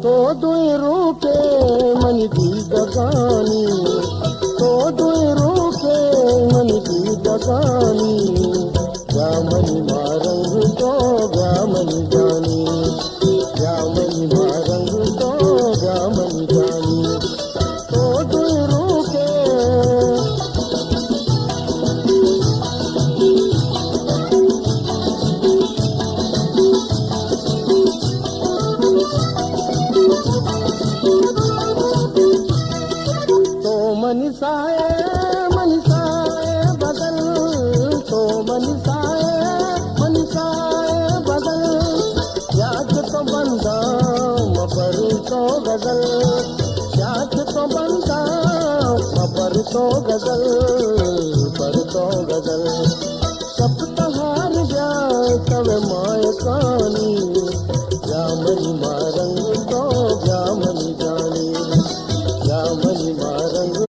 तो दुई रूके मन की दगानी, तो दुई रूके मन की दगानी, ब्यामनी मारंग तो ब्यामनी जानी, ब्यामनी मारंग तो ब्यामनी जानी, तो दुई रूके। तो मनीषाए बदल, तो मनीषाए बदल, याद तो बंदा मबर तो गजल, याद तो बंदा मबर तो गजल, पर तो गजल, सब तहार जाए तब माय कानी, ब्यामनी मारंग तो ब्यामनी जानी, ब्यामनी मारंग।